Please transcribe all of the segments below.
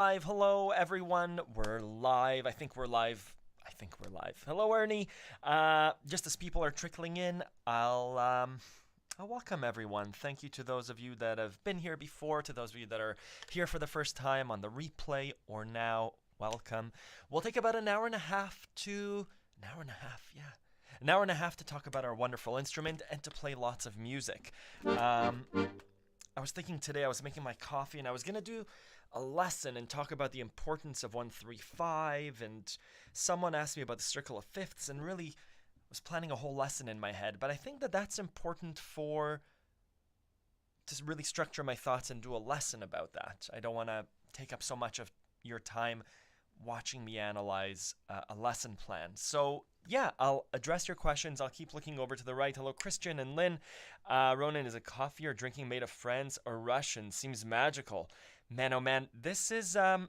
Live. Hello, everyone. We're live. I think we're live. I think we're live. Hello, Ernie. Just as people are trickling in, I'll welcome everyone. Thank you to those of you that have been here before, to those of you that are here for the first time on the replay or now. Welcome. We'll take about an hour and a half to talk about our wonderful instrument and to play lots of music. I was thinking today, I was making my coffee and I was going to do a lesson and talk about the importance of 135, and someone asked me about the circle of fifths, and really was planning a whole lesson in my head. But I think that that's important to really structure my thoughts and do a lesson about that. I don't want to take up so much of your time watching me analyze a lesson plan. So yeah, I'll address your questions. I'll keep looking over to the right. Hello, Christian and Lynn. Ronan, is a coffee or drinking made of France or Russian? Seems magical. Man, oh man, this is, I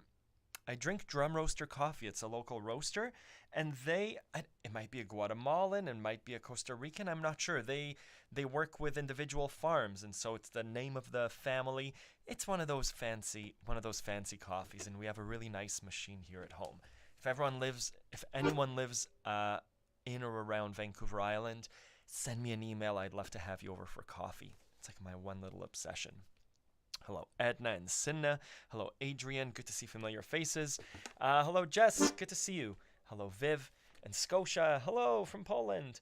drink Drum Roaster coffee. It's a local roaster, and it might be a Guatemalan, it might be a Costa Rican, I'm not sure. They work with individual farms, and so it's the name of the family. It's one of those fancy coffees, and we have a really nice machine here at home. If anyone lives in or around Vancouver Island, send me an email. I'd love to have you over for coffee. It's like my one little obsession. Hello, Edna and Sinna. Hello, Adrian. Good to see familiar faces. Hello, Jess. Good to see you. Hello, Viv and Scotia. Hello from Poland.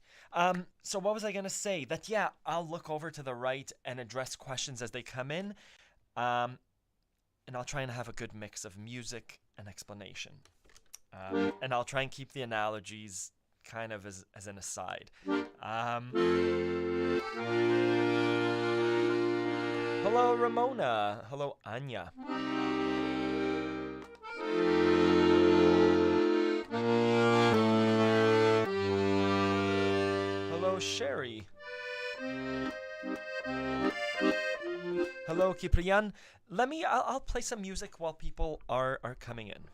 So what was I going to say? That, yeah, I'll look over to the right and address questions as they come in. And I'll try and have a good mix of music and explanation. And I'll try and keep the analogies kind of as an aside. Hello, Ramona. Hello, Anya. Hello, Sherry. Hello, Kiprian. I'll play some music while people are coming in.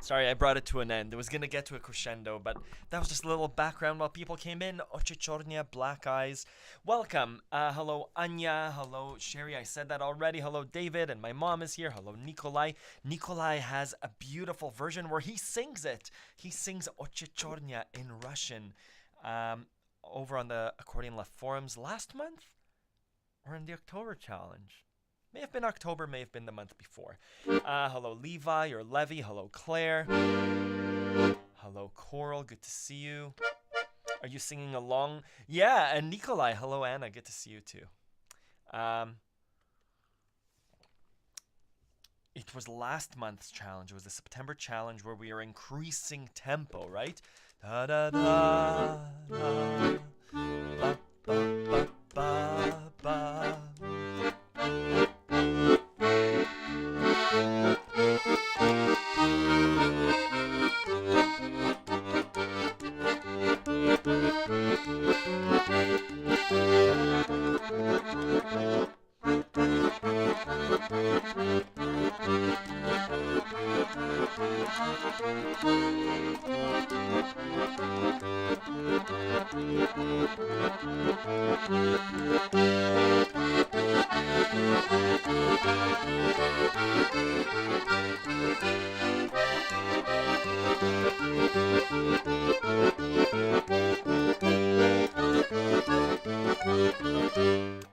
Sorry, I brought it to an end. It was going to get to a crescendo, but that was just a little background while people came in. Oczy czorne, black eyes. Welcome. Hello, Anya. Hello, Sherry. I said that already. Hello, David. And my mom is here. Hello, Nikolai. Nikolai has a beautiful version where he sings it. He sings Oczy czorne in Russian over on the Accordion Love forums last month or in the October challenge. May have been October, may have been the month before. Hello, Levi or Levy. Hello, Claire. Hello, Coral. Good to see you. Are you singing along? Yeah, and Nikolai. Hello, Anna. Good to see you too. It was last month's challenge. It was the September challenge where we are increasing tempo, right? Da da da da. Ba, ba, ba, ba, ba.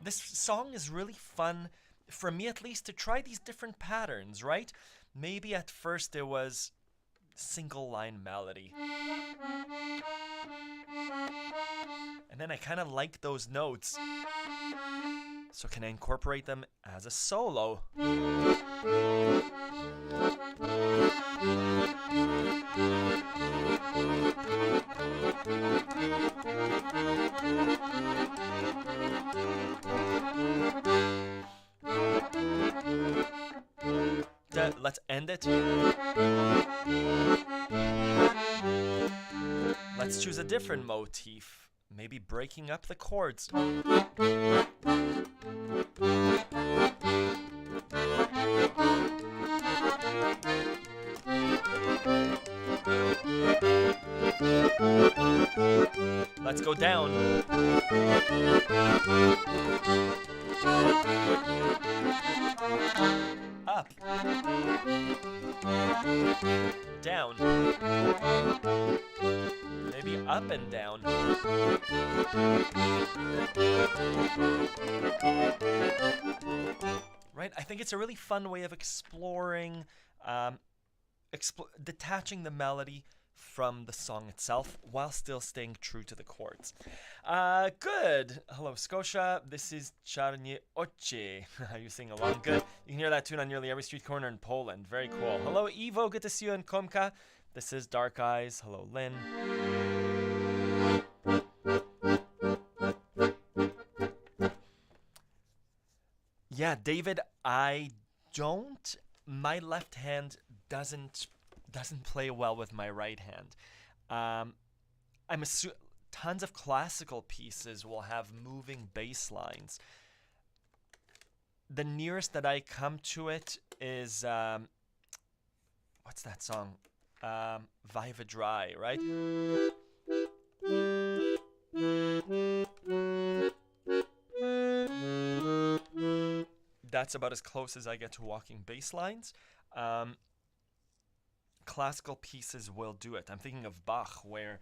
This song is really fun, for me at least, to try these different patterns, right? Maybe at first it was single line melody. And then I kind of like those notes. So can I incorporate them as a solo? Let's end it. Let's choose a different motif. Maybe breaking up the chords. Let's go down. Up. Down. Maybe up and down. Right? I think it's a really fun way of exploring, detaching the melody from the song itself while still staying true to the chords. Good. Hello, Scotia. This is Czarnie Oczy. You sing along. Good. You can hear that tune on nearly every street corner in Poland. Very cool. Hello, Ivo. Good to see you in Komka. This is Dark Eyes. Hello, Lynn. Yeah, David, my left hand doesn't play well with my right hand. I'm assuming tons of classical pieces will have moving bass lines. The nearest that I come to it is what's that song? Viva Dry, right? That's about as close as I get to walking bass lines. Classical pieces will do it. I'm thinking of Bach, where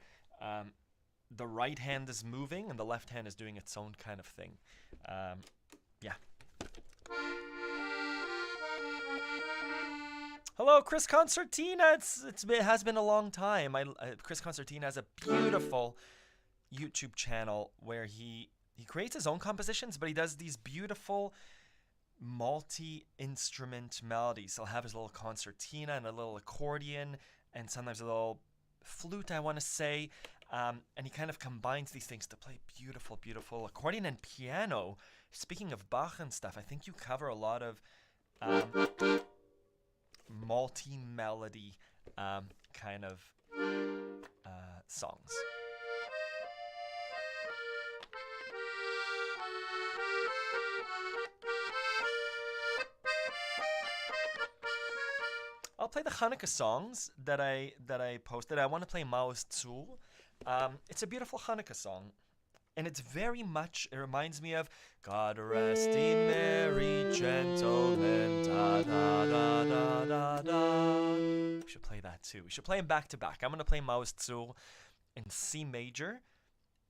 the right hand is moving and the left hand is doing its own kind of thing. Yeah. Hello, Chris Concertina. It has been a long time. Chris Concertina has a beautiful YouTube channel where he creates his own compositions, but he does these beautiful multi-instrument melodies. He'll have his little concertina and a little accordion and sometimes a little flute, I want to say, and he kind of combines these things to play beautiful, beautiful accordion and piano. Speaking of Bach and stuff, I think you cover a lot of multi-melody kind of songs. I'll play the Hanukkah songs that I posted. I want to play Mao's Tzul. It's a beautiful Hanukkah song, and it's very much. It reminds me of God rest ye merry gentlemen. Da da da da da da. We should play that too. We should play them back to back. I'm gonna play Mao's Tzul in C major,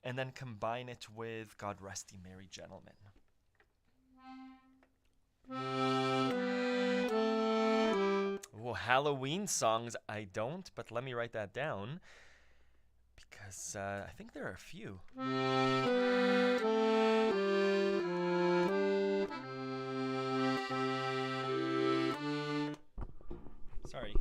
and then combine it with God rest ye merry gentlemen. Oh, Halloween songs, I don't, but let me write that down because I think there are a few. Sorry.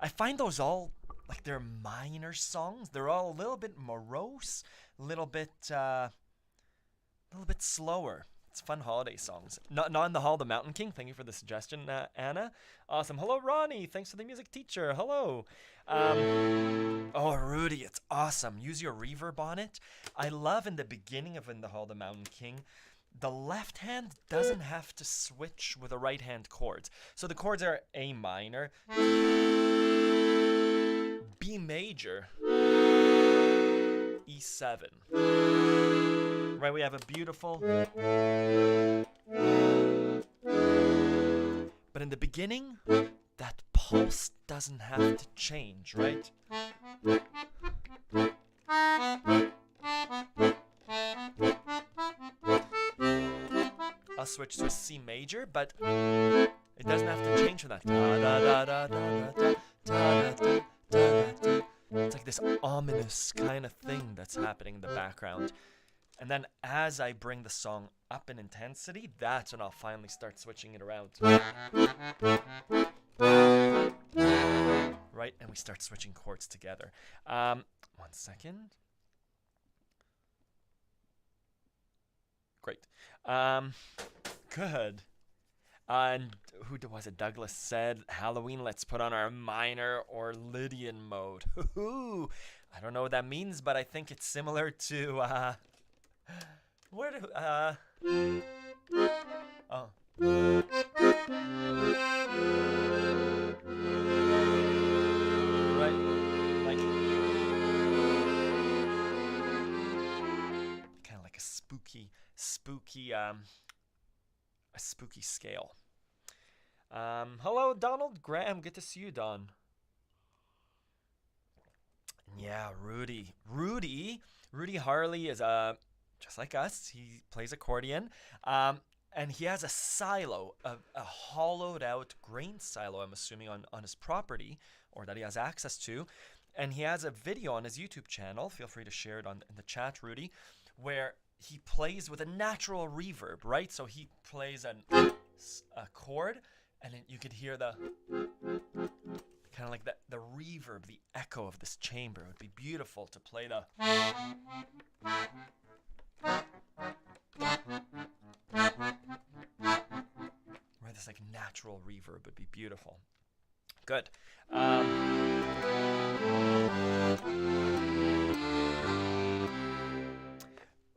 I find those all like they're minor songs. They're all a little bit morose, a little bit slower. It's fun holiday songs. Not in the Hall, the Mountain King. Thank you for the suggestion, Anna. Awesome. Hello, Ronnie. Thanks for the music teacher. Hello. Oh, Rudy, it's awesome. Use your reverb on it. I love in the beginning of In the Hall, the Mountain King, the left hand doesn't have to switch with the right hand chords. So the chords are A minor, B major, E7. Right, we have a beautiful. But in the beginning, that pulse doesn't have to change, right? I'll switch to a C major, but it doesn't have to change for that. It's like this ominous kind of thing that's happening in the background. And then as I bring the song up in intensity, that's when I'll finally start switching it around. Right? And we start switching chords together. 1 second. Great. Good. And who was it? Douglas said, Halloween, let's put on our minor or Lydian mode. I don't know what that means, but I think it's similar to, oh. Right, like, kind of like a spooky, a spooky scale. Hello, Donald Graham. Good to see you, Don. Yeah, Rudy Harley is just like us. He plays accordion, and he has a silo, a hollowed out grain silo, I'm assuming, on his property, or that he has access to. And he has a video on his YouTube channel. Feel free to share it in the chat, Rudy, where he plays with a natural reverb, right? So he plays a chord, and then you could hear the kind of like the reverb, the echo of this chamber. It would be beautiful to play the right, this like natural reverb would be beautiful. Good.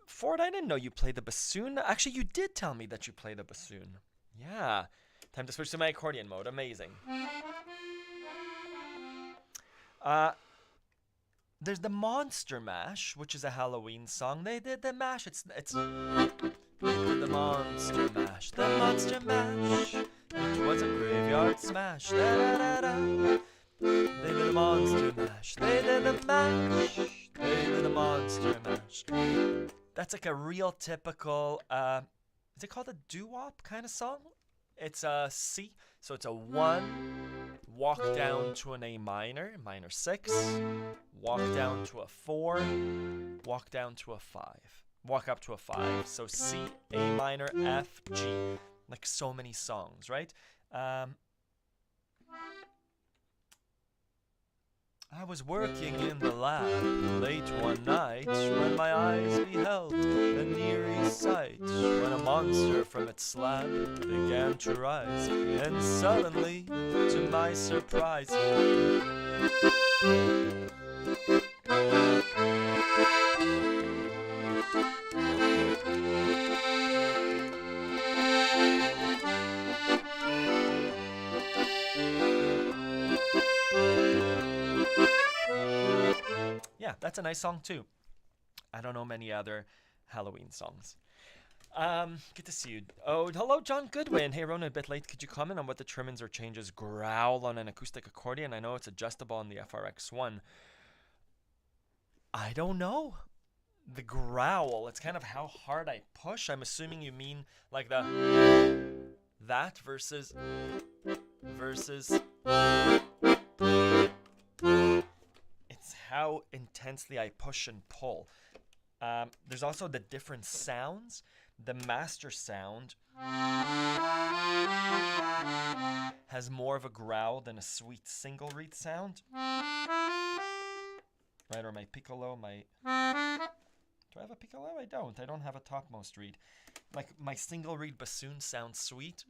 Ford, I didn't know you played the bassoon. Actually, you did tell me that you play the bassoon. Yeah. Time to switch to my accordion mode. Amazing. There's the Monster Mash, which is a Halloween song. They did the mash. It's the Monster Mash. The Monster Mash. It was a graveyard smash. Da-da-da-da. They did the Monster Mash. They did the mash. They did the Monster Mash. That's like a real typical, is it called a doo-wop kind of song? It's a C, so it's a 1, walk down to an A minor, minor 6, walk down to a 4, walk down to a 5, walk up to a 5. So C, A minor, F, G, like so many songs, right? I was working in the lab late one night when my eyes beheld an eerie sight, when a monster from its slab began to rise, and suddenly, to my surprise, yeah, that's a nice song too. I don't know many other Halloween songs. Good to see you. Oh, hello, John Goodwin. Hey, Rona, a bit late. Could you comment on what determines or changes growl on an acoustic accordion? I know it's adjustable on the FRX1. I don't know. The growl, it's kind of how hard I push. I'm assuming you mean like that versus it's how intensely I push and pull. There's also the different sounds. The master sound has has more of a growl than a sweet single reed sound. Right, or my piccolo, do I have a piccolo? I don't. I don't have a topmost reed. Like my single reed bassoon sounds sweet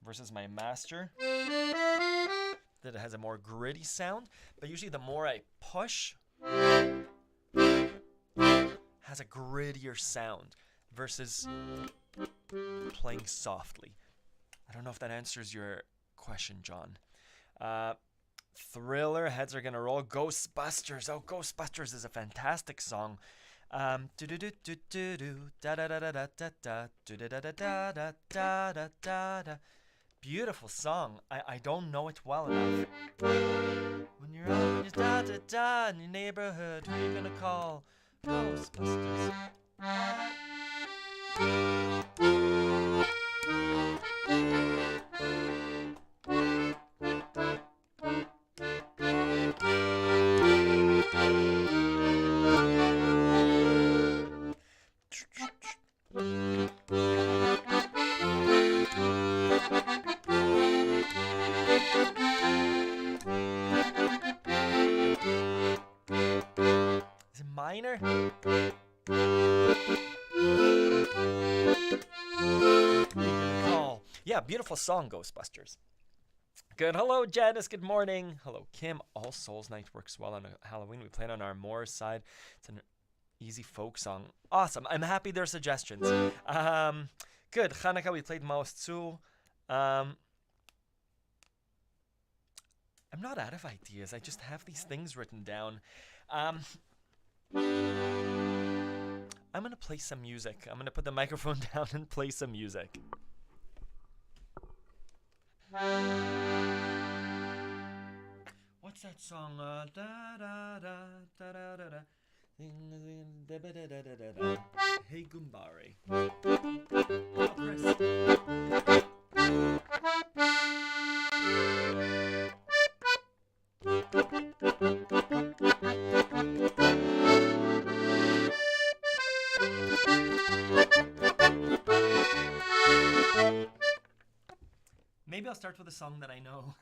versus my master that has a more gritty sound. But usually the more I push, has a grittier sound versus playing softly. I don't know if that answers your question, John. Thriller, heads are gonna roll. Ghostbusters. Oh, Ghostbusters is a fantastic song. Beautiful song. I don't know it well enough. When you're out when you da da da in your neighborhood, who you gonna call? Ghostbusters. Is it minor? Call. Yeah, beautiful song, Ghostbusters. Good. Hello, Janice. Good morning. Hello, Kim. All Souls Night works well on Halloween. We played on our Moore side. It's an easy folk song. Awesome. I'm happy there are suggestions. Good. Hanukkah, we played Mao's Tzu. I'm not out of ideas. I just have these things written down. I'm going to play some music. I'm going to put the microphone down and play some music. What's that song? Hey Gumbare. Oh, Chris. Maybe I'll start with a song that I know.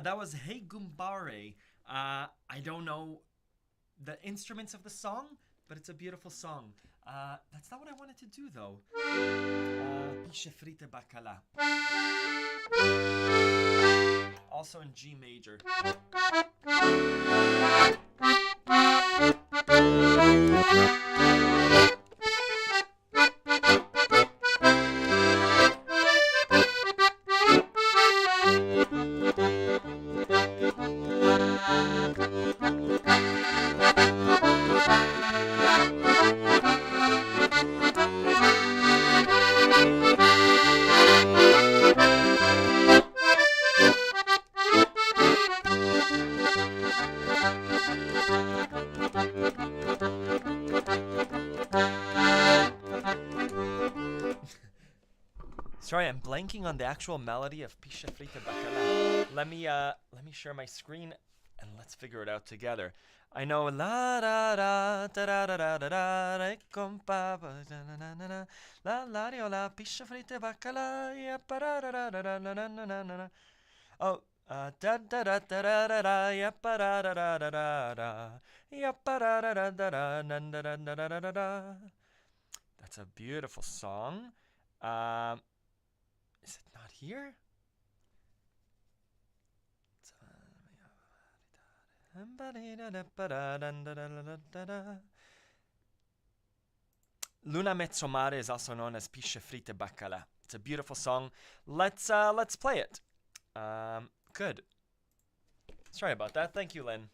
That was Hey Gumbare. I don't know the instruments of the song, but it's a beautiful song. That's not what I wanted to do, though. Pisce frite bacala. also in G major. Sorry, I'm blanking on the actual melody of Pisce Fritte Bacala. Let me share my screen and let's figure it out together. I know la da da da da da da da da re compa la la rio la Pisce Fritte Bacala ya pa da da da da da da da da. Oh, da da da da da da da ya pa da da da da da da ya pa da da da da da da da da da da da. That's a beautiful song. Is it not here? Luna Mezzomare is also known as Pisce Fritte Bacala. It's a beautiful song. Let's play it. Good. Sorry about that. Thank you, Lynn.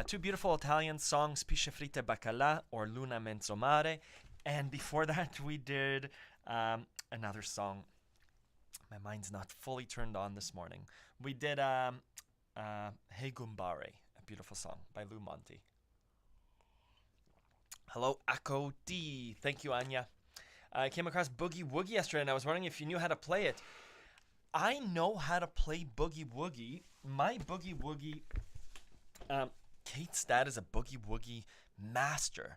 Two beautiful Italian songs, Pisce Fritte Bacala or Luna Mezzomare. And before that, we did another song. My mind's not fully turned on this morning. We did Hey Gumbare, a beautiful song by Lou Monti. Hello, Akko D. Thank you, Anya. I came across Boogie Woogie yesterday, and I was wondering if you knew how to play it. I know how to play Boogie Woogie. My Boogie Woogie... Kate's dad is a Boogie Woogie master.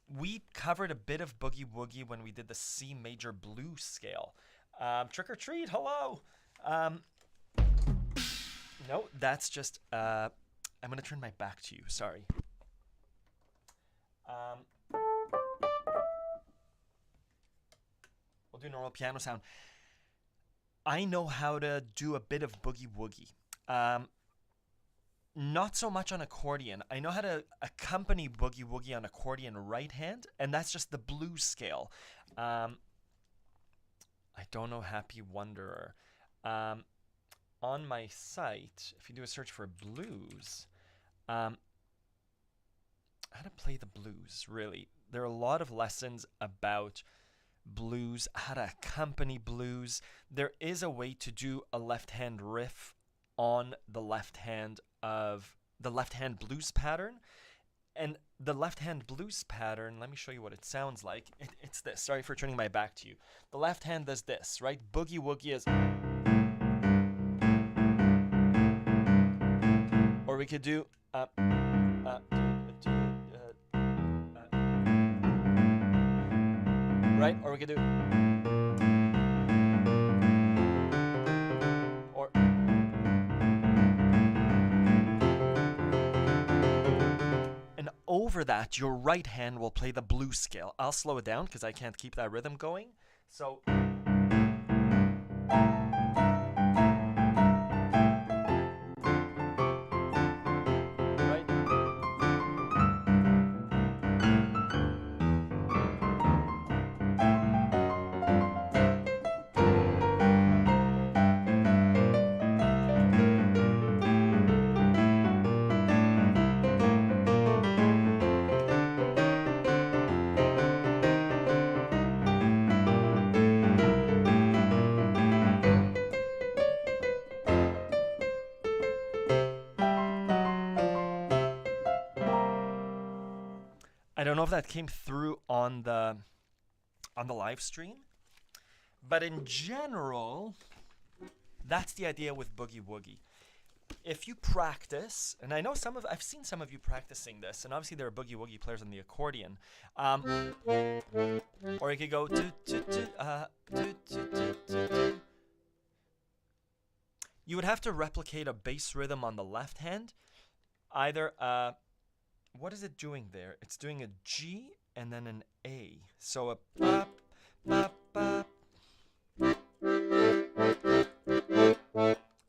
We covered a bit of Boogie Woogie when we did the C major blues scale. Trick or treat, hello. No, that's just, I'm going to turn my back to you, sorry. We'll do normal piano sound. I know how to do a bit of Boogie Woogie. Not so much on accordion. I know how to accompany Boogie Woogie on accordion right hand, and that's just the blues scale. I don't know Happy Wanderer. on my site, if you do a search for blues, how to play the blues, really. There are a lot of lessons about blues, how to accompany blues. There is a way to do a left-hand riff on the left hand blues pattern. And the left-hand blues pattern, let me show you what it sounds like. It's this. Sorry for turning my back to you. The left hand does this, right? Boogie woogie is... Or we could do... right? Or we could do... Or... And over that, your right hand will play the blues scale. I'll slow it down because I can't keep that rhythm going. So... I don't know if that came through on the live stream, but in general, that's the idea with boogie woogie. If you practice, and I know I've seen some of you practicing this, and obviously there are boogie woogie players on the accordion, or you could go You would have to replicate a bass rhythm on the left hand, either what is it doing there? It's doing a G and then an A. So a pop, pop, pop.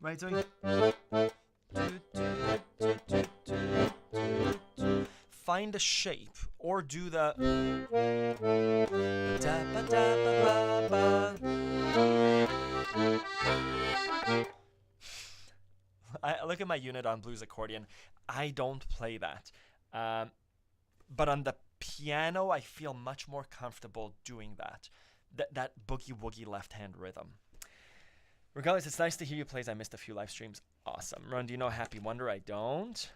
Right, so find a shape or do the I look at my unit on blues accordion. I don't play that. But on the piano, I feel much more comfortable doing that. That boogie woogie left hand rhythm. Regardless, it's nice to hear you play. I missed a few live streams. Awesome. Ron, do you know Happy Wonder? I don't.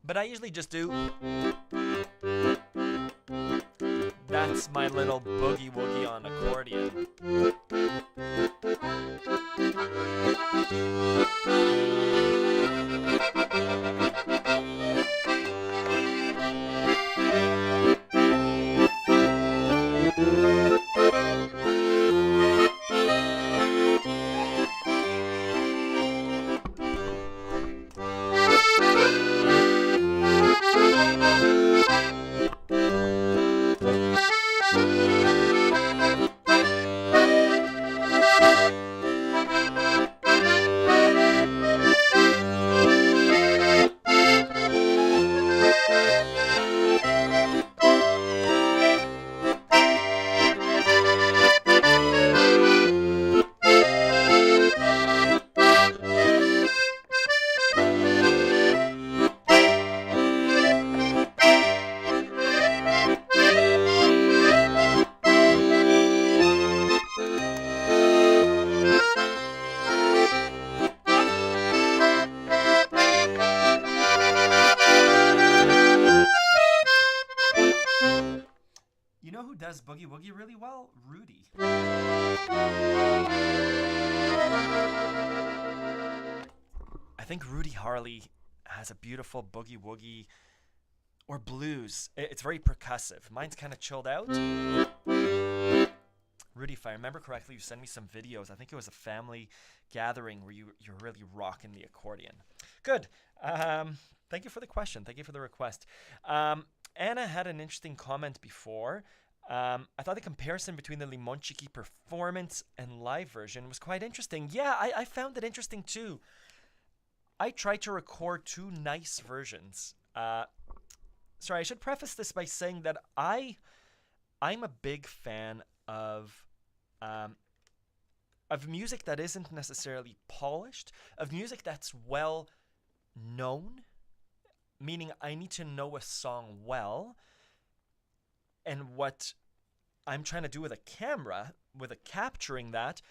But I usually just do... That's my little boogie woogie on accordion. Does boogie woogie really well? Rudy. I think Rudy Harley has a beautiful boogie woogie or blues. It's very percussive. Mine's kind of chilled out. Rudy, if I remember correctly, you sent me some videos. I think it was a family gathering where you're really rocking the accordion. Good. Thank you for the question. Thank you for the request. Anna had an interesting comment before. I thought the comparison between the Limonchiki performance and live version was quite interesting. Yeah, I found it interesting too. I tried to record two nice versions. sorry, I should preface this by saying that I'm a big fan um, of music that isn't necessarily polished, of music that's well known, meaning I need to know a song well, and what I'm trying to do with a camera, with a capturing that,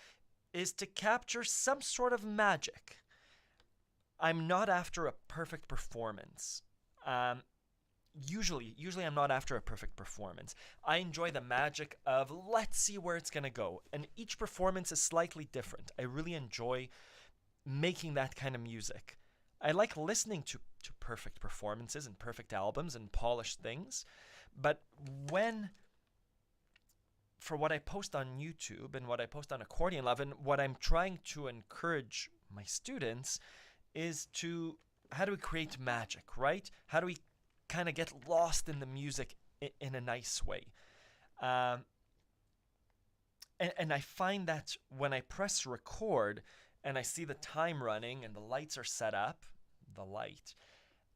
is to capture some sort of magic. I'm not after a perfect performance. Usually I'm not after a perfect performance. I enjoy the magic of let's see where it's gonna go, and each performance is slightly different. I really enjoy making that kind of music. I like listening to perfect performances and perfect albums and polished things, but for what I post on YouTube and what I post on Accordion Love, and what I'm trying to encourage my students is how do we create magic, right? How do we kind of get lost in the music in a nice way? And I find that when I press record and I see the time running and the lights are set up,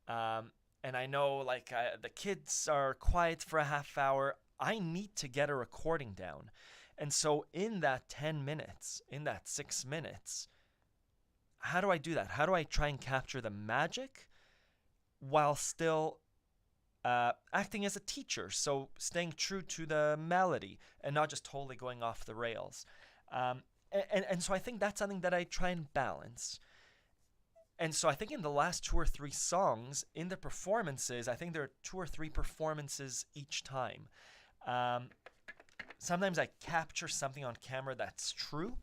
and I know the kids are quiet for a half hour, I need to get a recording down. And so in that 10 minutes, in that 6 minutes, how do I do that? How do I try and capture the magic while still acting as a teacher? So staying true to the melody and not just totally going off the rails. And so I think that's something that I try and balance. And so I think in the last 2 or 3 songs, in the performances, I think there are 2 or 3 performances each time. Sometimes I capture something on camera that's true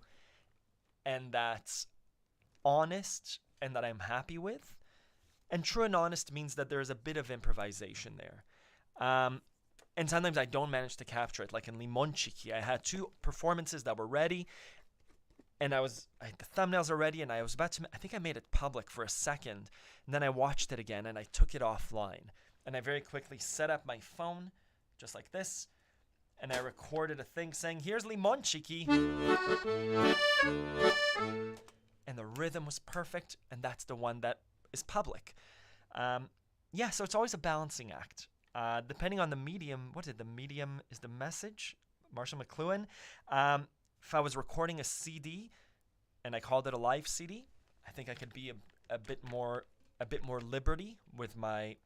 and that's honest and that I'm happy with. And true and honest means that there's a bit of improvisation there. And sometimes I don't manage to capture it. Like in Limonchiki, I had 2 performances that were ready, and the thumbnails are ready, and I was about to, I think I made it public for a second, and then I watched it again, and I took it offline. And I very quickly set up my phone, just like this, and I recorded a thing saying, here's Limonchiki. And the rhythm was perfect, and that's the one that is public. So it's always a balancing act. Depending on the medium, the medium is the message? Marshall McLuhan. If I was recording a CD and I called it a live CD, I think I could be a bit more liberty with my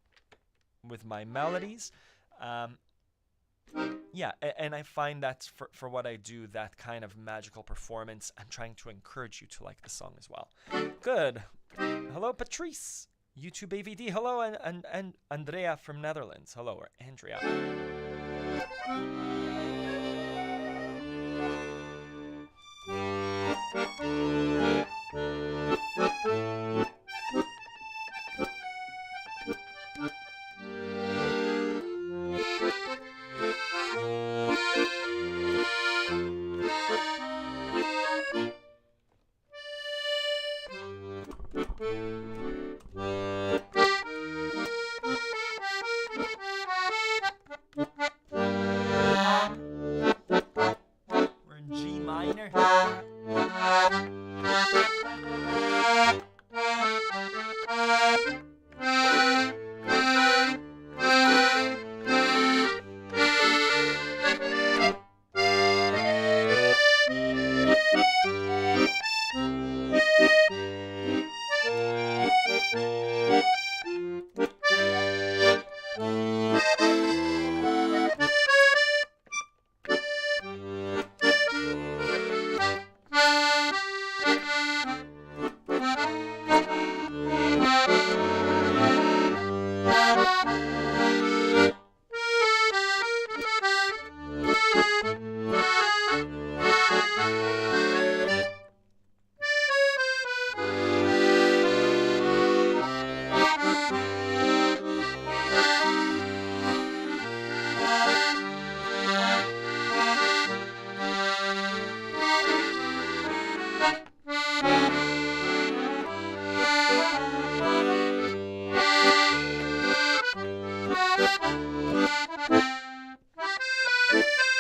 melodies. And I find that for what I do, that kind of magical performance, I'm trying to encourage you to like the song as well. Good. Hello, Patrice. YouTube AVD. Hello, and Andrea from Netherlands. Hello, or Andrea. We're in G minor.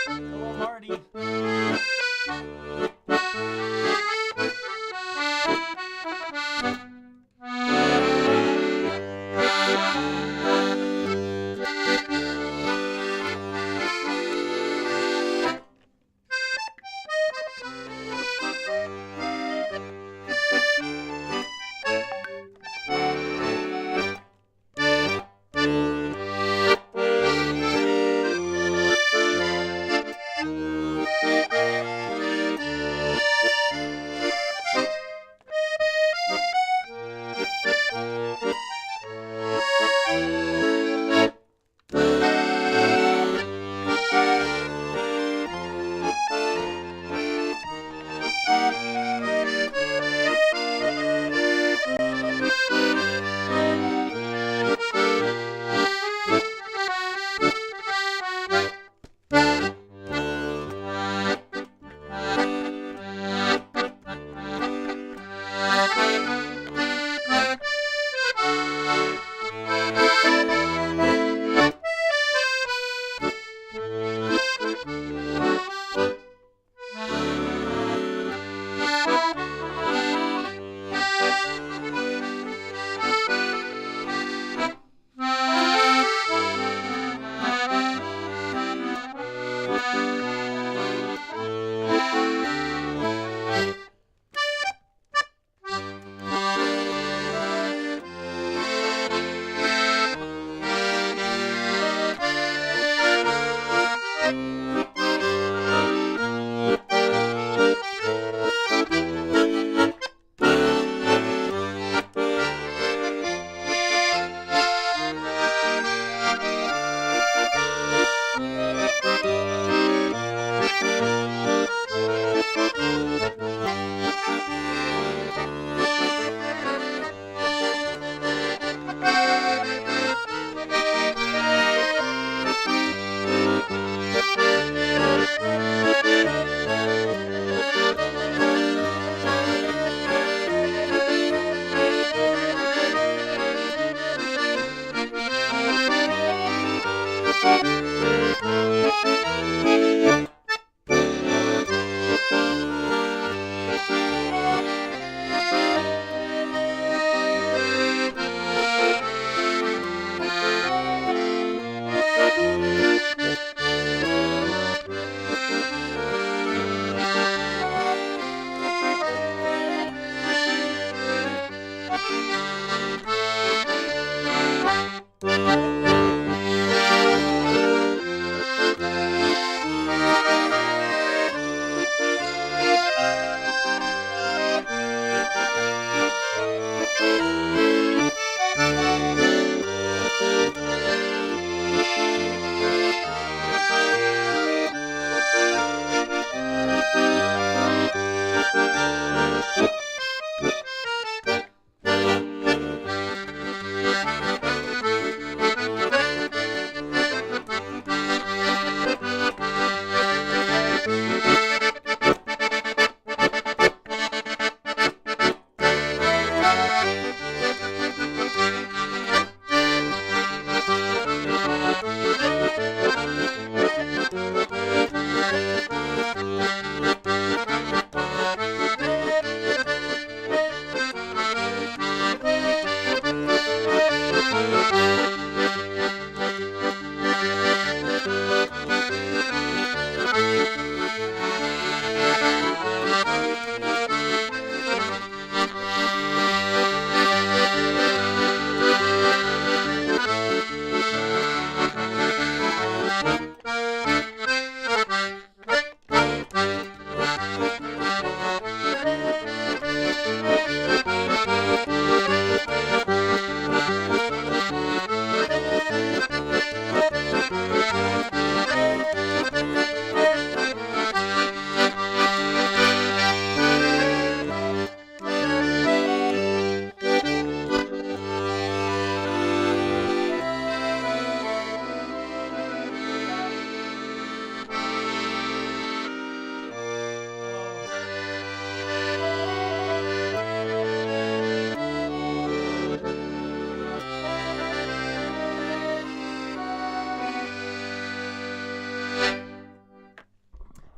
Hello, Marty.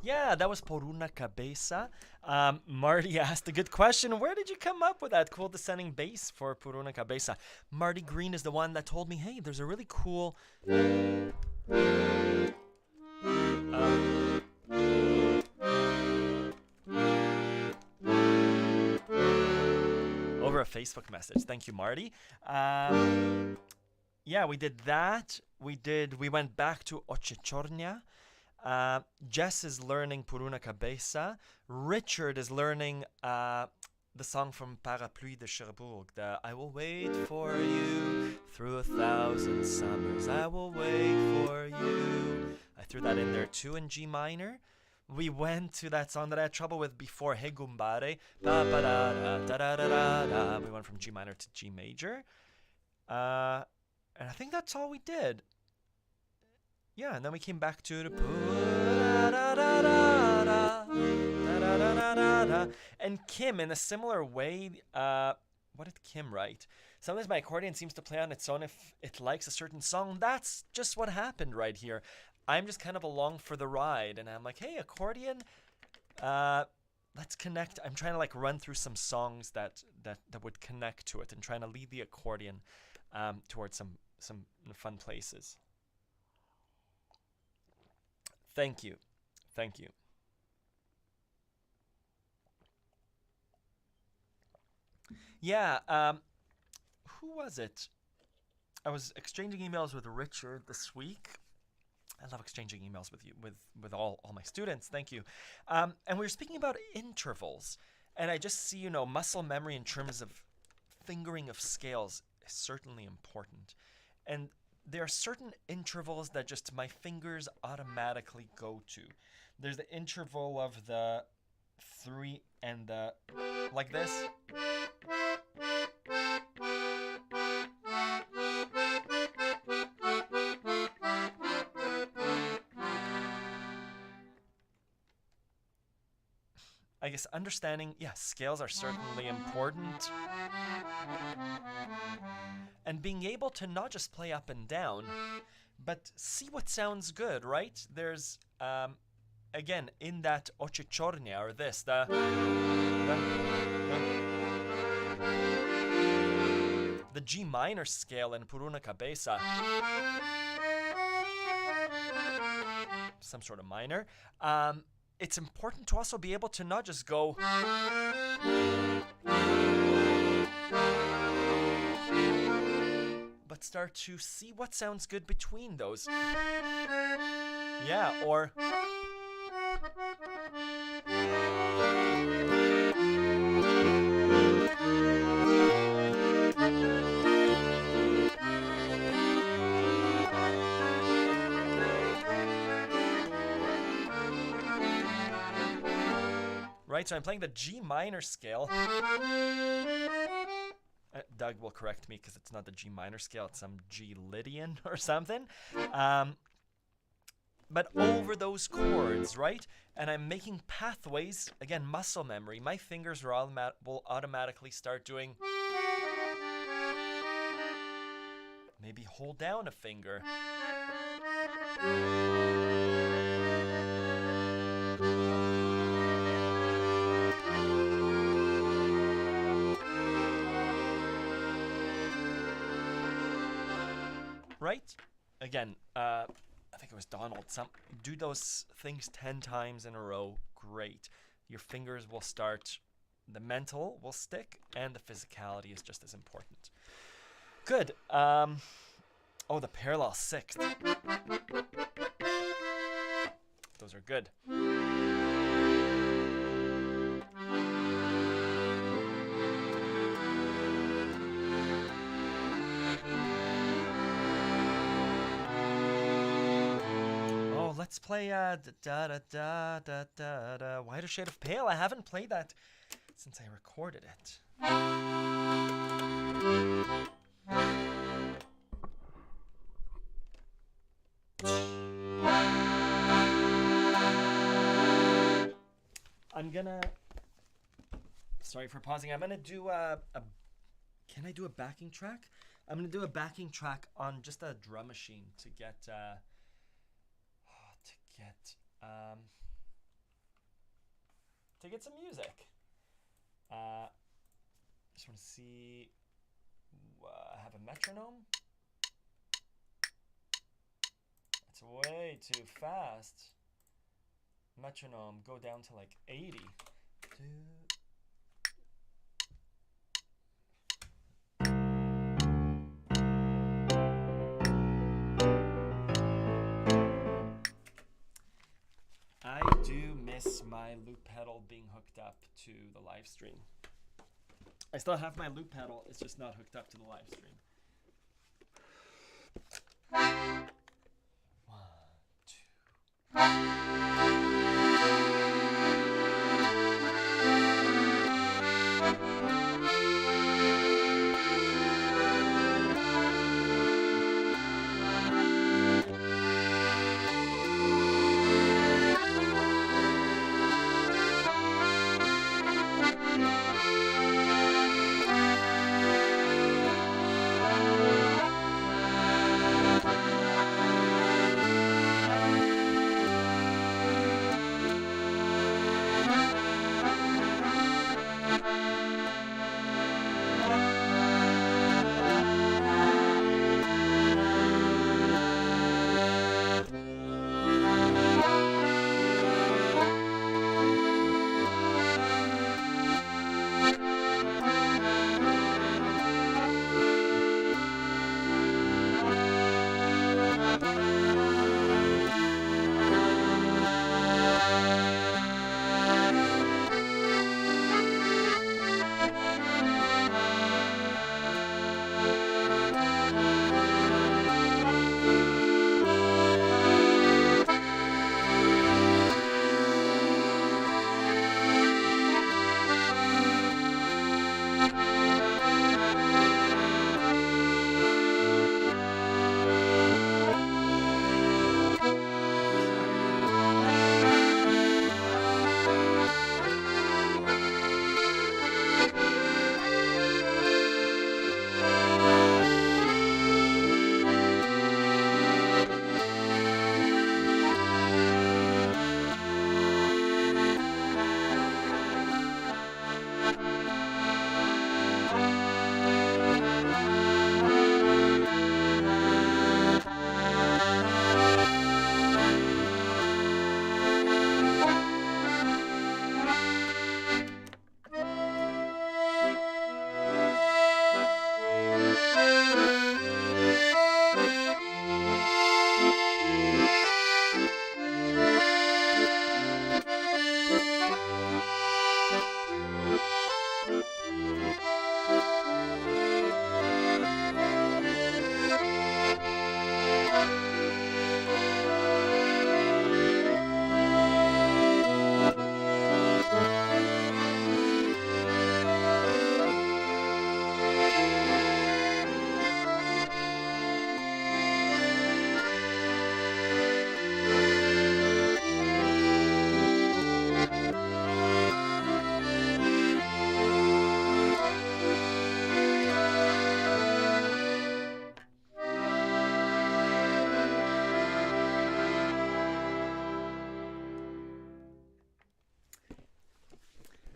Yeah, that was Por una cabeza. Marty asked a good question. Where did you come up with that cool descending bass for Por una cabeza? Marty Green is the one that told me, hey, there's a really cool um, over a Facebook message. Thank you, Marty. Yeah, we did that. We went back to Ochichornia. Jess is learning Por una cabeza. Richard is learning the song from Parapluie de Cherbourg. The I will wait for you through 1,000 summers. I will wait for you. I threw that in there too in G minor. We went to that song that I had trouble with before, Hey Gumbare. Ba ba da da da da da da. We went from G minor to G major. And I think that's all we did. Yeah, and then we came back to the and Kim, in a similar way, what did Kim write? Sometimes my accordion seems to play on its own if it likes a certain song. That's just what happened right here. I'm just kind of along for the ride, and I'm like, hey, accordion, let's connect. I'm trying to like run through some songs that would connect to it, and trying to lead the accordion towards some fun places. Thank you. Thank you. Yeah, who was it? I was exchanging emails with Richard this week. I love exchanging emails with you, with all my students. Thank you. And we were speaking about intervals. And I just see, muscle memory in terms of fingering of scales is certainly important. And there are certain intervals that just my fingers automatically go to. There's the interval of the 3 and the like this. I guess understanding, scales are certainly important. And being able to not just play up and down, but see what sounds good, right? There's, again, in that ochichornia, or this, the G minor scale in Por una cabeza, some sort of minor, it's important to also be able to not just go but start to see what sounds good between those. Yeah, or right, so I'm playing the G minor scale. Doug will correct me because it's not the G minor scale, it's some G Lydian or something. But over those chords, right? And I'm making pathways, again, muscle memory. My fingers will automatically start doing. Maybe hold down a finger. Right? Again, I think it was Donald. Do those things 10 times in a row. Great. Your fingers will start. The mental will stick, and the physicality is just as important. Good. Oh, the parallel sixth. Those are good. Let's play da da da da da da Whiter Shade of Pale. I haven't played that since I recorded it. I'm gonna. Sorry for pausing. I'm gonna do a. Can I do a backing track? I'm gonna do a backing track on just a drum machine to get. to get some music. Just want to see. I have a metronome. It's way too fast. Metronome, go down to like 80. I do miss my loop pedal being hooked up to the live stream. I still have my loop pedal, it's just not hooked up to the live stream.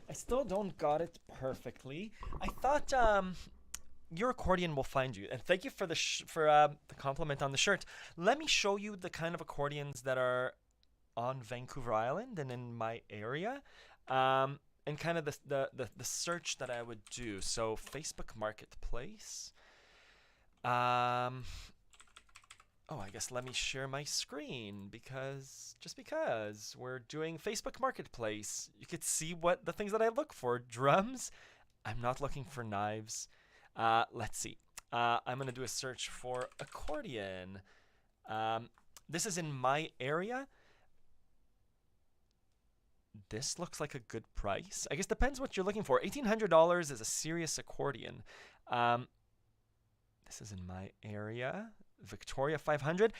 I still don't got it perfectly. I thought your accordion will find you. And thank you for the the compliment on the shirt. Let me show you the kind of accordions that are on Vancouver Island and in my area, and kind of the search that I would do. So Facebook Marketplace. Oh, I guess let me share my screen because we're doing Facebook Marketplace. You could see what the things that I look for. Drums. I'm not looking for knives. Let's see. I'm going to do a search for accordion. This is in my area. This looks like a good price. I guess depends what you're looking for. $1,800 is a serious accordion. This is in my area. Victoria 500.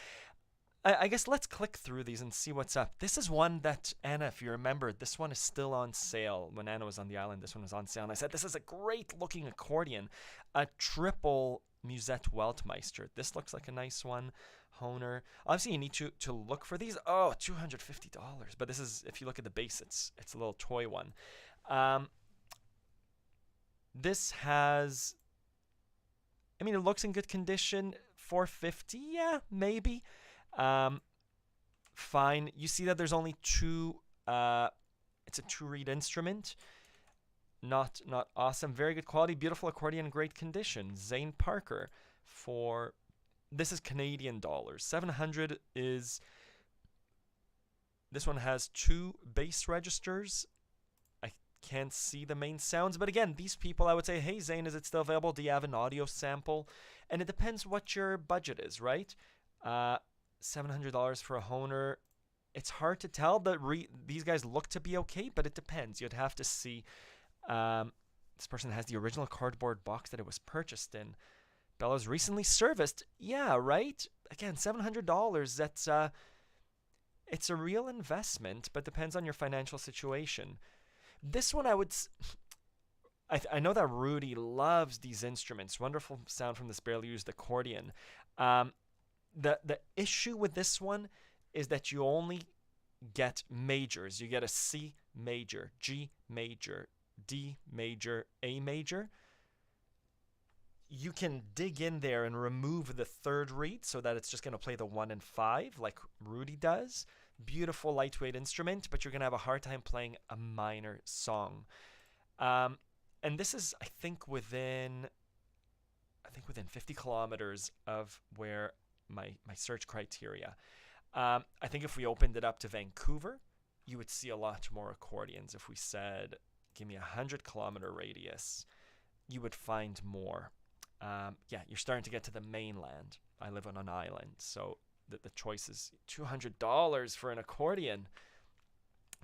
I guess let's click through these and see what's up. This is one that, Anna, if you remember, this one is still on sale. When Anna was on the island, this one was on sale. And I said, this is a great looking accordion. A triple Musette Weltmeister. This looks like a nice one Honer. Obviously, you need to look for these. Oh, $250. But this is, if you look at the base, it's a little toy one. This has, I mean, it looks in good condition. $450, yeah, maybe. Fine. You see that there's only two. It's a 2-reed instrument. Not awesome. Very good quality. Beautiful accordion, great condition. Zane Parker for, this is Canadian dollars. 700 is, this one has 2 bass registers. I can't see the main sounds, but again, these people, I would say, hey Zane, is it still available? Do you have an audio sample? And it depends what your budget is, right? $700 for a Honer. It's hard to tell. These guys look to be okay, but it depends. You'd have to see. This person has the original cardboard box that it was purchased in. Bellows recently serviced. Yeah, right? Again, $700. That's it's a real investment, but depends on your financial situation. This one I know that Rudy loves these instruments. Wonderful sound from this barely used accordion. The issue with this one is that you only get majors. You get a C major, G major, D major, A major. You can dig in there and remove the 3rd reed so that it's just going to play the 1 and 5 like Rudy does. Beautiful lightweight instrument, but you're going to have a hard time playing a minor song. And this is, I think, within 50 kilometers of where my search criteria. I think if we opened it up to Vancouver, you would see a lot more accordions. If we said, give me a 100-kilometer radius, you would find more. Yeah, you're starting to get to the mainland. I live on an island, so the choice is $200 for an accordion.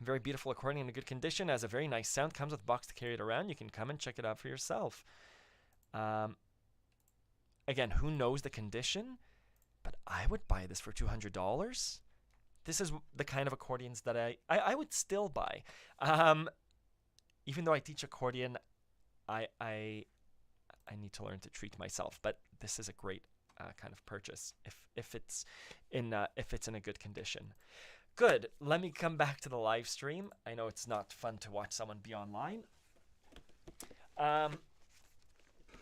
Very beautiful accordion in good condition, has a very nice sound, comes with a box to carry it around. You can come and check it out for yourself. Again, who knows the condition? But I would buy this for $200. This is the kind of accordions that I would still buy. Even though I teach accordion, I need to learn to treat myself. But this is a great kind of purchase if it's in a good condition. Good. Let me come back to the live stream. I know it's not fun to watch someone be online.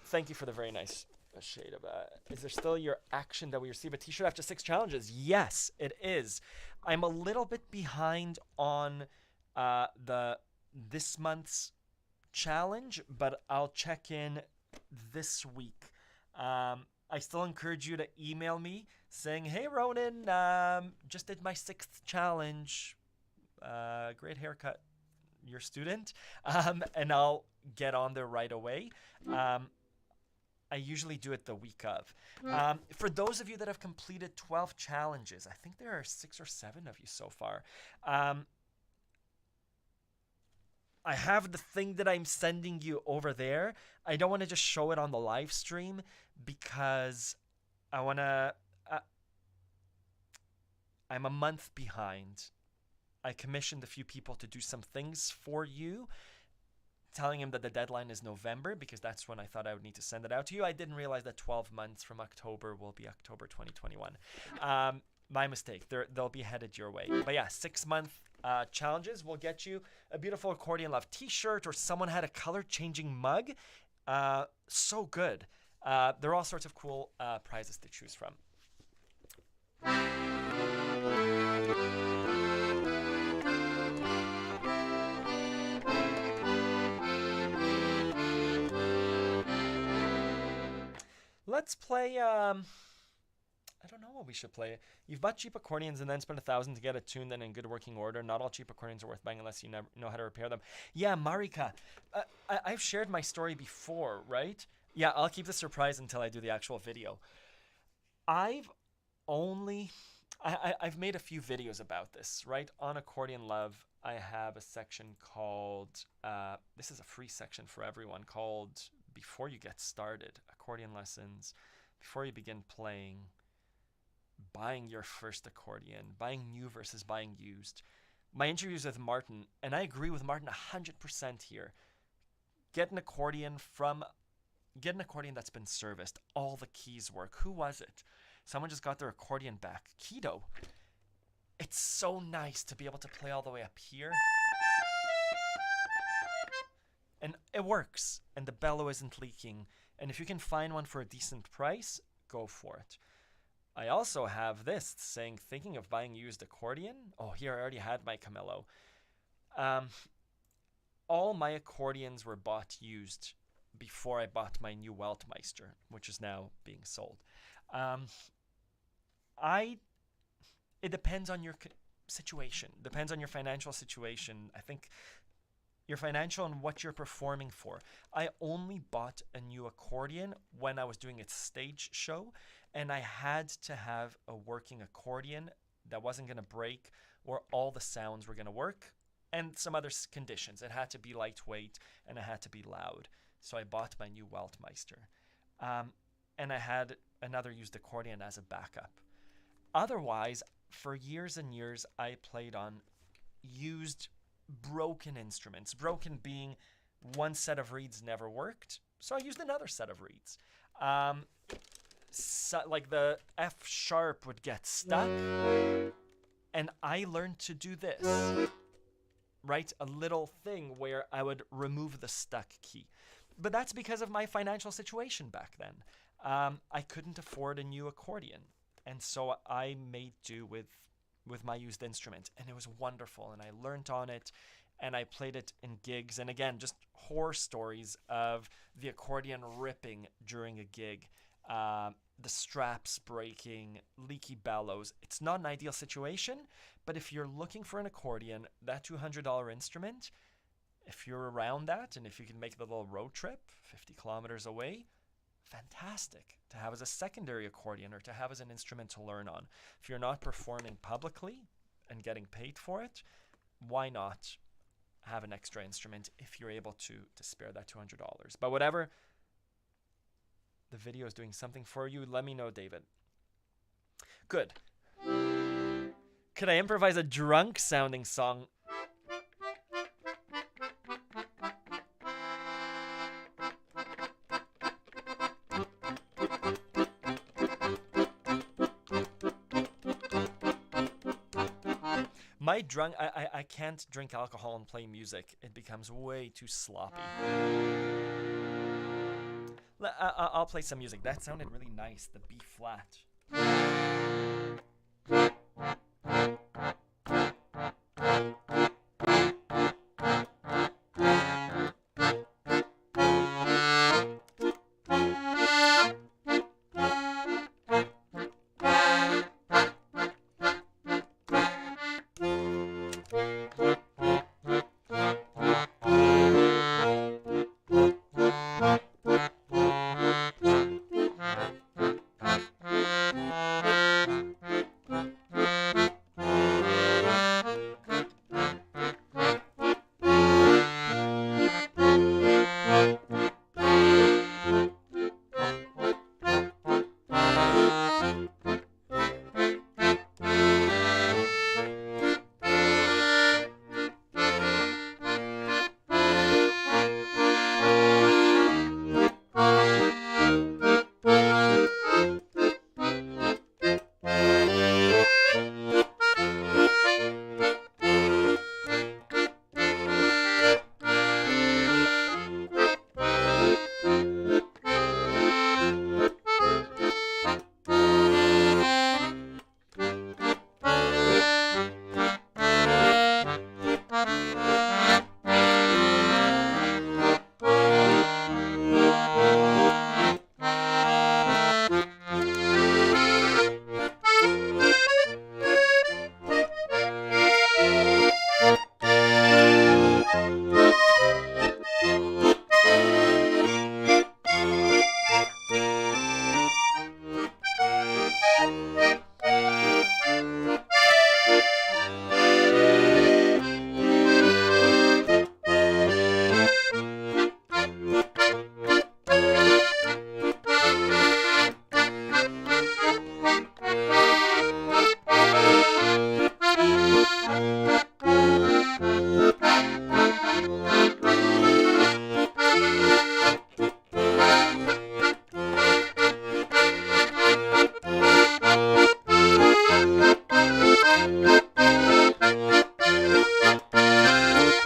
Thank you for the very nice shade of is there still your action that we receive a t-shirt after 6 challenges? Yes, it is. I'm a little bit behind on this month's challenge, but I'll check in this week. I still encourage you to email me saying, hey Ronan, just did my 6th challenge, great haircut, your student, and I'll get on there right away. I usually do it the week of. For those of you that have completed 12 challenges, I think there are 6 or 7 of you so far. I have the thing that I'm sending you over there. I don't want to just show it on the live stream because I want to... I'm a month behind. I commissioned a few people to do some things for you, telling him that the deadline is November because that's when I thought I would need to send it out to you. I didn't realize that 12 months from October will be October 2021. My mistake. They'll be headed your way. But yeah, 6-month challenges will get you a beautiful Accordion Love t-shirt, or someone had a color-changing mug. So good. There are all sorts of cool prizes to choose from. Let's play, I don't know what we should play. You've bought cheap accordions and then spent $1,000 to get it tuned and in good working order. Not all cheap accordions are worth buying unless you know how to repair them. Yeah, Marika, I've shared my story before, right? Yeah, I'll keep the surprise until I do the actual video. I've made a few videos about this, right? On Accordion Love, I have a section called, this is a free section for everyone, called Before You Get Started, Accordion Lessons, Before You Begin Playing, Buying Your First Accordion, Buying New versus Buying Used. My interviews with Martin, and I agree with Martin 100% here. Get an accordion that's been serviced. All the keys work. Who was it? Someone just got their accordion back. Keto. It's so nice to be able to play all the way up here. And it works. And the bellow isn't leaking. And if you can find one for a decent price, go for it. I also have this saying, thinking of buying used accordion. Oh, here I already had my Camillo. All my accordions were bought used before I bought my new Weltmeister, which is now being sold. It depends on your situation. Depends on your financial situation. I think your financial and what you're performing for. I only bought a new accordion when I was doing a stage show, and I had to have a working accordion that wasn't going to break, or all the sounds were going to work, and some other conditions. It had to be lightweight, and it had to be loud. So I bought my new Weltmeister. And I had another used accordion as a backup. Otherwise, for years and years, I played on used broken instruments. Broken being one set of reeds never worked, so I used another set of reeds. So, like the F sharp would get stuck, and I learned to do this, right? A little thing where I would remove the stuck key. But that's because of my financial situation back then. I couldn't afford a new accordion, and so I made do with my used instrument, and it was wonderful, and I learned on it, and I played it in gigs. And again, just horror stories of the accordion ripping during a gig, the straps breaking, leaky bellows. It's not an ideal situation, but if you're looking for an accordion, that $200 instrument, if you're around that, and if you can make the little road trip 50 kilometers away, fantastic to have as a secondary accordion, or to have as an instrument to learn on. If you're not performing publicly and getting paid for it, why not have an extra instrument if you're able to spare that $200? But whatever, the video is doing something for you, let me know, David. Good. Could I improvise a drunk sounding song? I can't drink alcohol and play music. It becomes way too sloppy. I'll play some music. That sounded really nice, the B flat.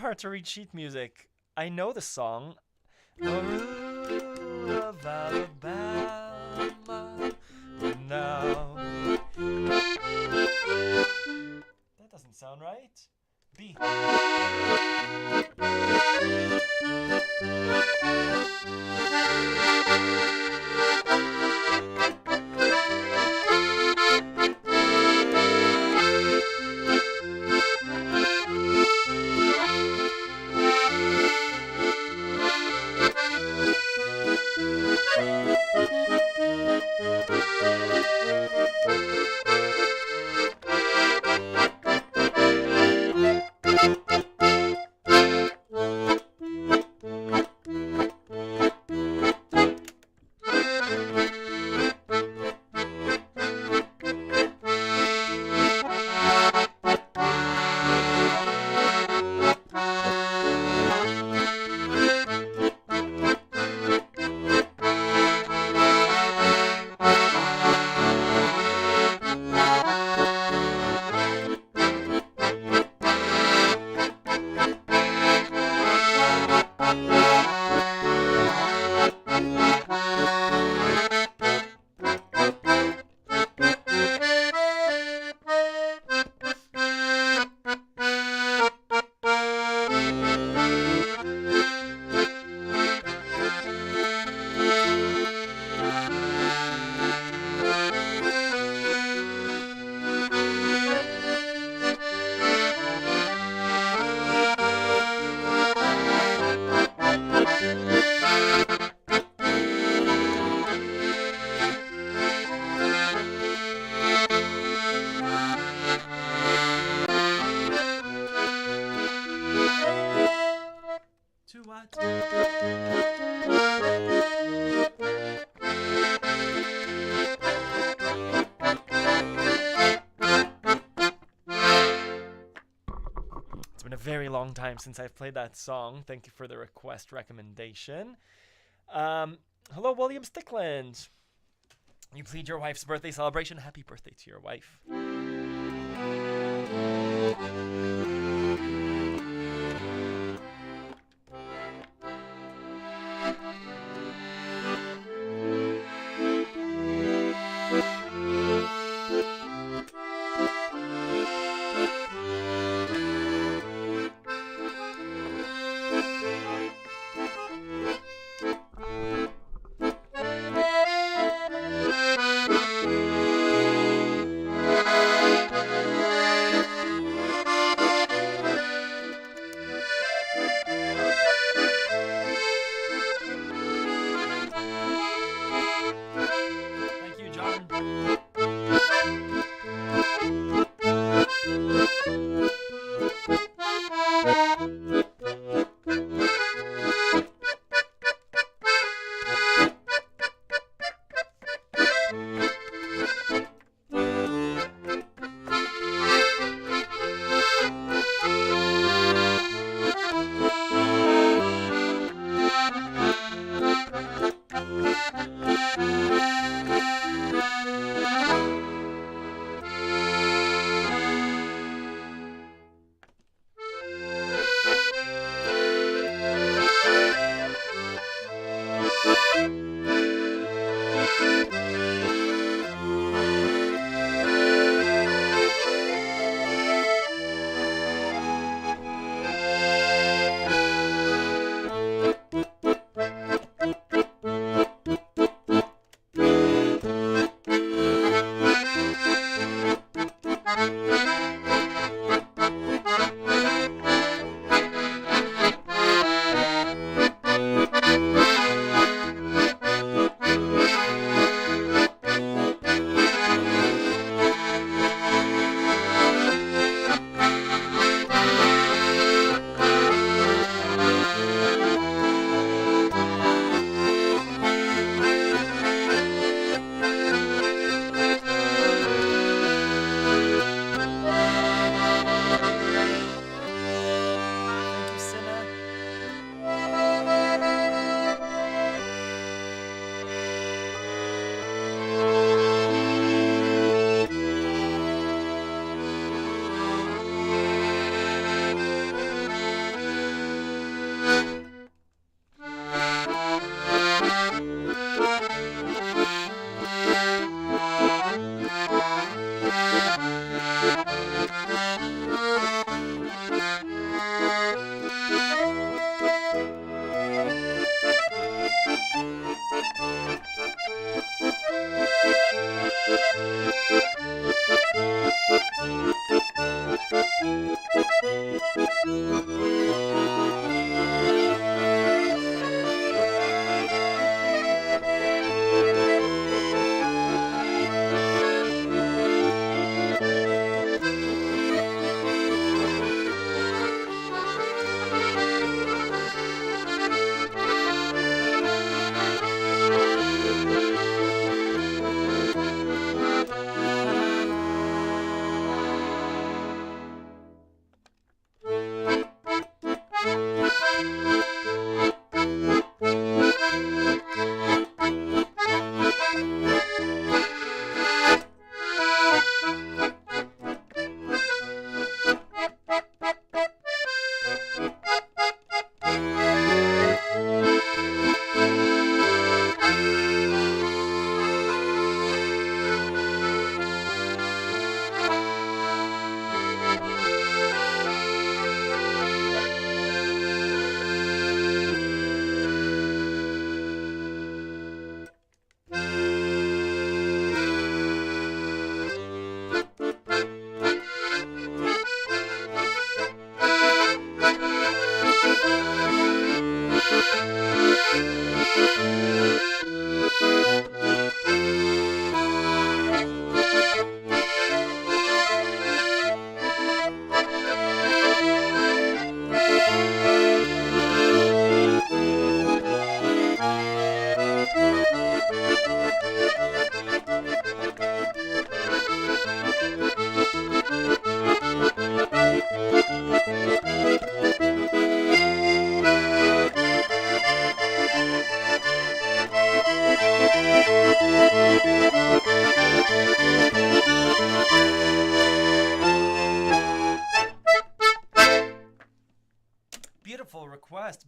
hard to read sheet music. I know the song. Maroon of Alabama. Now. That doesn't sound right. B. To what? It's been a very long time since I've played that song. Thank you for the request recommendation. Hello, William Stickland. You plead your wife's birthday celebration. Happy birthday to your wife.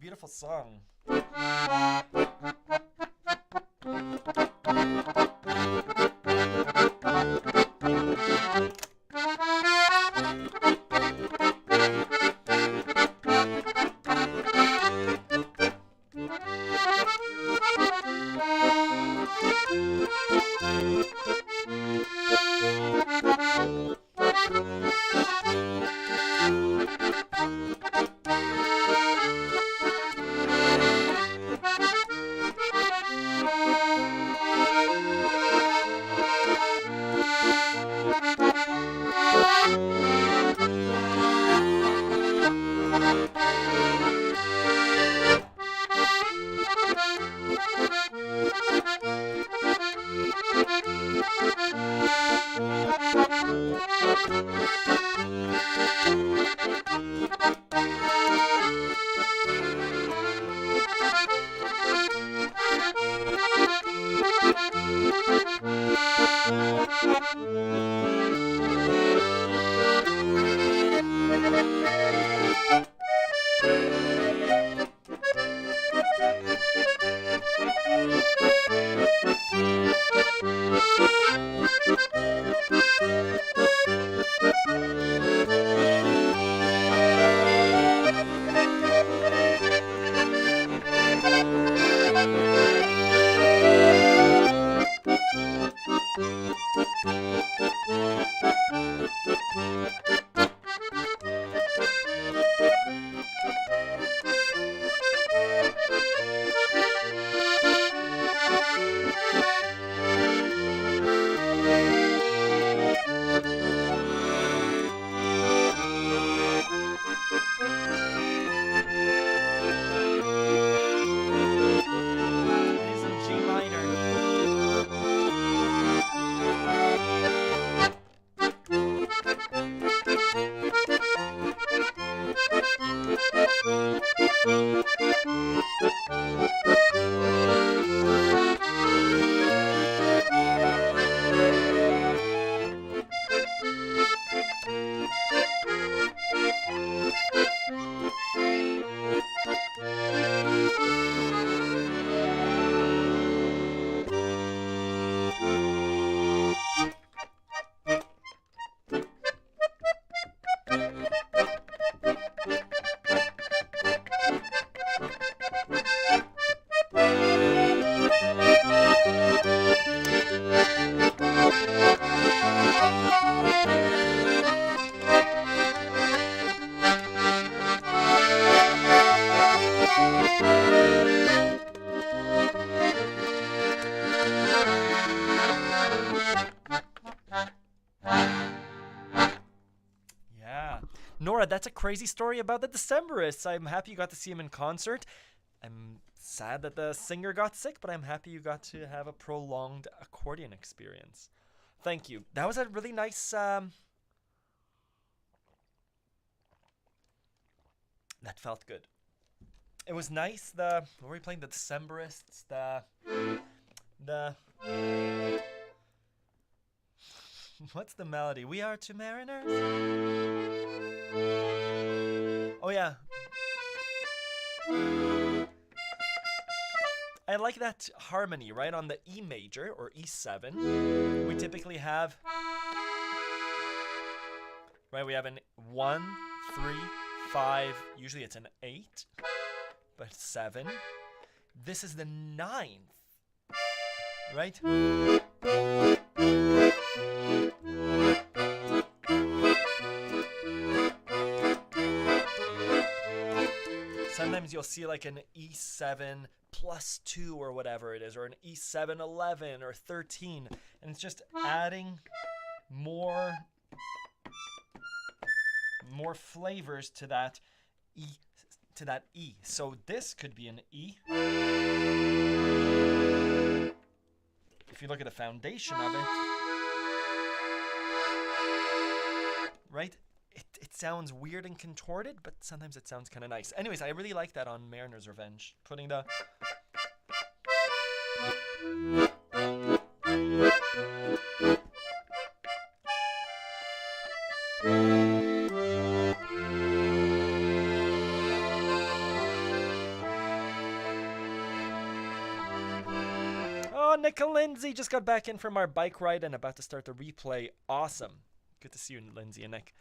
beautiful song. It is in G minor. Yeah. Nora, that's a crazy story about the Decemberists. I'm happy you got to see him in concert. I'm sad that the singer got sick, but I'm happy you got to have a prolonged accordion experience. Thank you. That was a really nice. That felt good. It was nice. What were we playing? The Decemberists. The. What's the melody? We are two mariners. Oh yeah. I like that harmony, right? On the E major or E7, we typically have, right? We have an 1, 3, 5. Usually it's an 8, but 7. This is the 9th, right? Sometimes you'll see like an E7 plus 2 or whatever it is, or an E7 11 or 13, and it's just adding more flavors to that E. So this could be an E. If you look at the foundation of it, right? It sounds weird and contorted, but sometimes it sounds kind of nice. Anyways, I really like that on Mariner's Revenge. Putting the... Oh, Nick and Lindsay just got back in from our bike ride and about to start the replay. Awesome. Good to see you, Lindsay and Nick.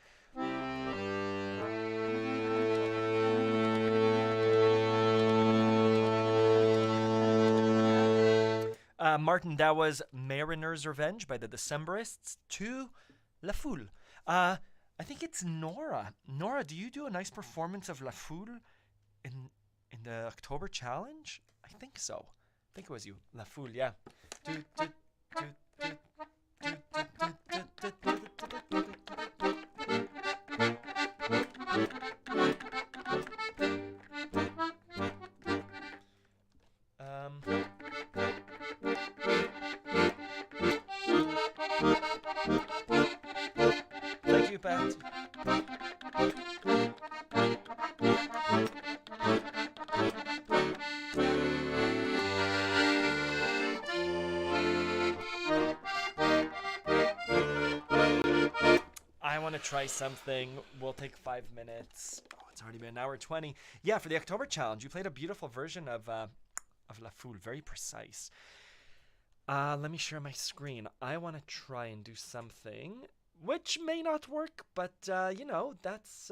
Martin, that was Mariner's Revenge by the Decemberists to La Foule. I think it's Nora. Nora, do you do a nice performance of La Foule in the October challenge? I think so. I think it was you. La Foule, yeah. Thank you, Pat. I want to try something. We'll take 5 minutes. Oh, it's already been an hour 20. Yeah, for the October challenge, you played a beautiful version of La Foule. Very precise. Let me share my screen. I want to try and do something which may not work, but you know, that's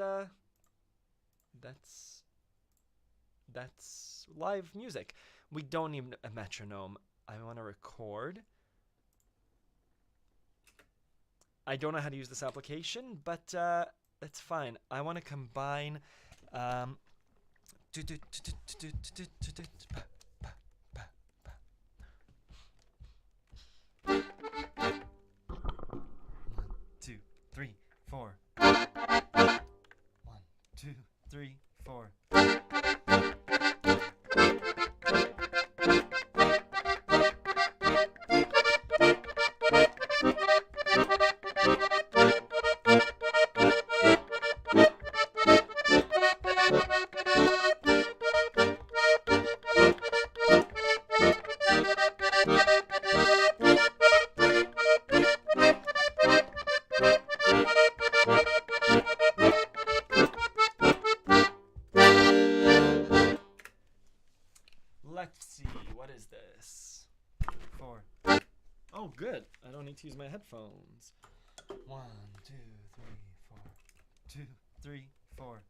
live music. We don't need a metronome. I want to record. I don't know how to use this application, but that's fine. I want to combine. One, two, three, four. 1, 2, 3, 4. Let's see, what is this? 4. Oh, good. I don't need to use my headphones. 1, 2, 3, 4. 2, 3, 4.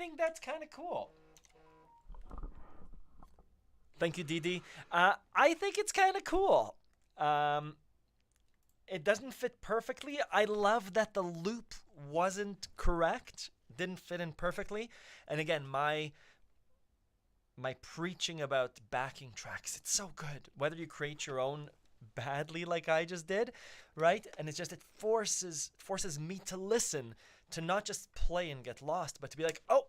think that's kind of cool. Thank you, Didi. I think it's kind of cool. It doesn't fit perfectly. I love that the loop wasn't correct, didn't fit in perfectly. And again, my preaching about backing tracks, it's so good. Whether you create your own badly like I just did, right? And it's just, it forces me to listen, to not just play and get lost, but to be like, oh,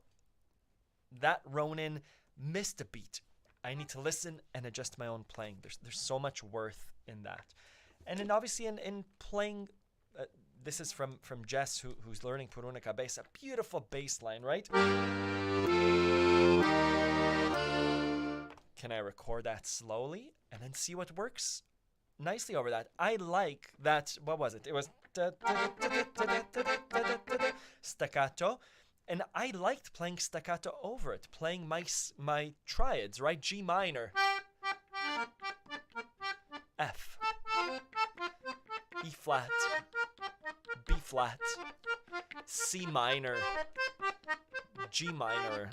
that Ronin missed a beat. I need to listen and adjust my own playing. There's so much worth in that. And then obviously in playing, this is from Jess, who's learning Purunica bass, a beautiful bass line, right? Can I record that slowly and then see what works nicely over that? I like that, what was it? It was staccato. And I liked playing staccato over it, playing my triads, right? G minor, F, E flat, B flat, C minor, G minor.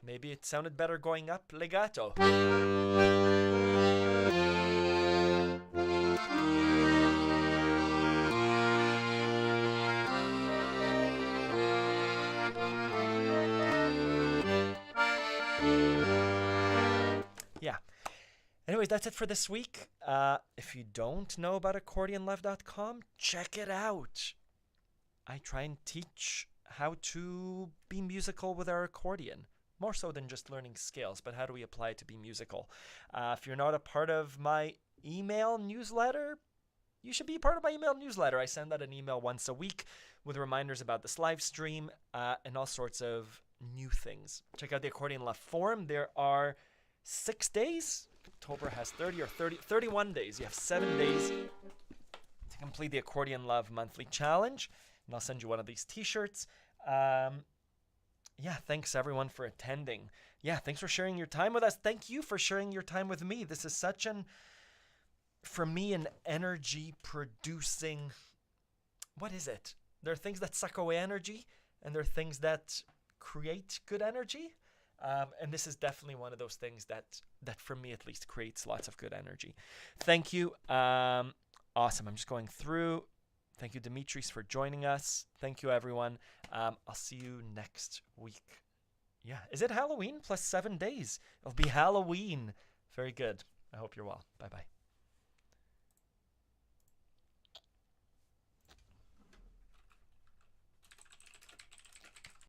Maybe it sounded better going up legato. Yeah. Anyways, that's it for this week. If you don't know about accordionlove.com, check it out. I try and teach how to be musical with our accordion. More so than just learning scales, but how do we apply it to be musical? If you're not a part of my email newsletter, you should be a part of my email newsletter. I send out an email once a week with reminders about this live stream and all sorts of new things. Check out the Accordion Love forum. There are 6 days. October has 31 days. You have 7 days to complete the Accordion Love monthly challenge. And I'll send you one of these t-shirts. Yeah, thanks everyone for attending. Yeah, thanks for sharing your time with us. Thank you for sharing your time with me. This is such for me, an energy producing, what is it? There are things that suck away energy, and there are things that create good energy. And this is definitely one of those things that for me at least creates lots of good energy. Thank you. Awesome. I'm just going through. Thank you, Dimitris, for joining us. Thank you, everyone. I'll see you next week. Yeah. Is it Halloween plus 7 days? It'll be Halloween. Very good. I hope you're well. Bye-bye.